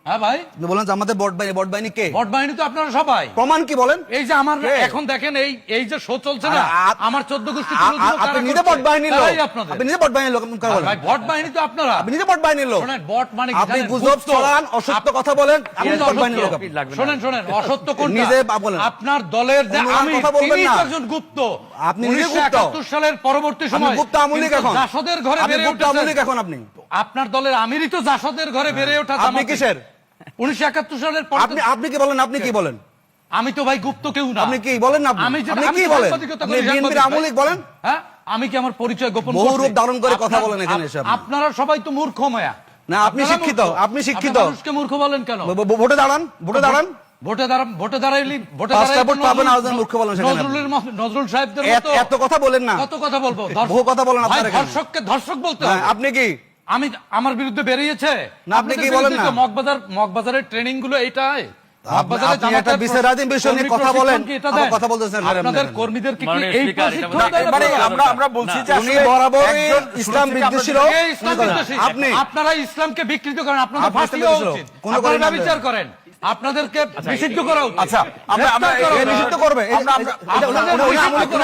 হ্যাঁ ভাই, বলেন জামাতের ভোট বাহিনী কে? ভোট বাহিনী তো আপনারা সবাই। প্রমাণ কি বলেন? এই যে আমার এখন দেখেন এই যে শো চলছে না, আমার 14 গোষ্ঠী আপনি নিজে ভোট বাহিনীর লোক, আপনি নিজে ভোট বাহিনীর লোক বলেন। ভাই ভোট বাহিনী তো আপনারা, আপনি নিজে ভোট বাহিনীর লোক। শুনেন ভোট মানে আপনি গুজব ছড়ান, অসত্য কথা বলেন, আপনি ভোট বাহিনীর লোক। শুনেন অসত্য কোনটা? নিজে বলেন। আপনার দলের যে আমি তিনি একজন গুপ্ত, আপনি নিজে গুপ্ত। 1971 সালের পরবর্তী সময় গুপ্ত আমলিক এখন জাসদের ঘরে বেড়ে গুপ্ত আমলিক এখন আপনি। আপনার দলের আমিরই তো জাসদের ঘরে বেড়ে ওঠা। আপনি কিসের? 1971 সালের পর আপনি কি বলেন? আপনি কি বলেন? আমি তো ভাই গুপ্ত কেউ না। আপনি কি বলেন? আপনি কি বলেন? আপনি বিএনপির আমলিক বলেন? হ্যাঁ, আমি কি আমার পরিচয় গোপন করছি? বহু রূপ ধারণ করে কথা বলেন এখানে এসে। আপনারা সবাই তো মূর্খ মায়া। না, আপনি শিক্ষিত, আপনি শিক্ষিত। মানুষকে মূর্খ বলেন কেন? ভোটে দাঁড়ান, ভোটে দাঁড়ান। ভোটে দাঁড়াইলি নজরুল সাহেবদের মতো এত কথা বলেন না। কত কথা বলবো? বহু কথা বলেন আপনারা। ধর্ষককে ধর্ষক বলতে হবে। আপনি কি? আমি আমার বিরুদ্ধে বেরিয়েছে না, আপনি কি বলেন না? মগবাজারের ট্রেনিং গুলো এইটাই। আপনি একটা বিচারাধীন বিষয় নিয়ে কথা বলেন, আবার কথা বলতেছেন। আপনাদের কর্মীদেরকে কি এই প্রশিক্ষণ দেয়? মানে আমরা বলছি যে উনি বরাবরই ইসলাম বিদ্বেষী লোক। আপনি আপনারা ইসলামকে বিকৃত করেন, আপনাদের ফাঁসি হওয়া উচিত। আপনারা বিচার করেন, আপনাদেরকে নিষিদ্ধ করা উচিত। আচ্ছা, আমরা নিষিদ্ধ করবে।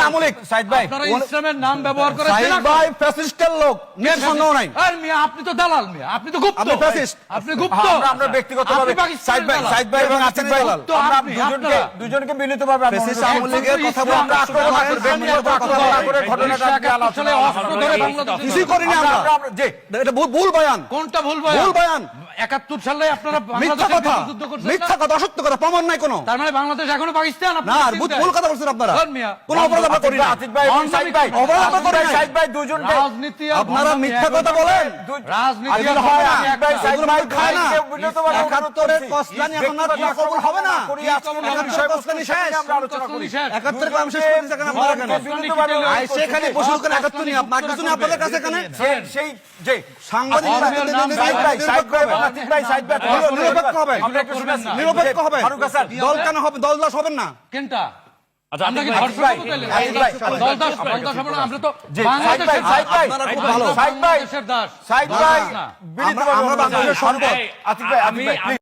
আমলিক সাইদ ভাই, আপনারা ইসলামের নাম ব্যবহার করে সাইদ ভাই ফ্যাসিস্টের লোক, নিয়ে সন্দেহ নাই। আর মিয়া আপনি তো দালাল মিয়া, আপনি তো গুপ্ত, আপনি ফ্যাসিস্ট, আপনি গুপ্ত। আমরা ব্যক্তিগতভাবে সাইদ ভাই এবং আসিফ ভাই আমরা দুজনকে মিলিতভাবে ফ্যাসিস্ট আমলিকের কথা বলে আমরা আক্রমণ করে ঘটনাটা আসলে অস্ত্র ধরে বাংলাদেশ কিছুই করিনি আমরা। এটা ভুল বয়ান। কোনটা ভুল বয়ান? ভুল বয়ান। 71 সালে আপনারা মিথ্যা কথা, যুদ্ধ করছেন। মিথ্যা কথা, অসত্য কথা, প্রমাণ নাই কোনো। তার মানে বাংলাদেশ এখনো পাকিস্তান? না, ভুল কথা বলছেন আপনারা। কোন অপরাধ আমরা করি না। আসিফ ভাই এবং সাইদ ভাই অপরাধ আমরা করি না। সাইদ ভাই দুজনকে রাজনীতি আপনারা মিথ্যা কথা বলেন। রাজনীতি এগুলো হয় না। এগুলো মাইর খায় না। 71 কসলানি এখন আর কবুল হবে না। বিষয় কসলানি শেষ। 71 কাম শেষ করে দিয়েছে কেন আপনারা? কেন সেখানে বসে কেন 71 নিয়ে আপনার কিছু নেই আপনাদের কাছে? কেন সেই যে সাংবাদিক নিরপেক্ষ হবে, নিরপেক্ষ হবে। দল কেন হবে? দল দাস হবেন না। কেনটা? আচ্ছা, আমরা কি সাইদ ধর্ষক ভাই, হবো তাহলে? সাইদ ভাই, দল দাস হবে না, আমরা তো সাইদ ভাই, সাইদ ভাই, আপনারা খুব ভালো। সাইদ ভাই, বাংলাদেশের দাস। সাইদ ভাই, আমরা বাংলাদেশের সম্পদ। আসিফ ভাই,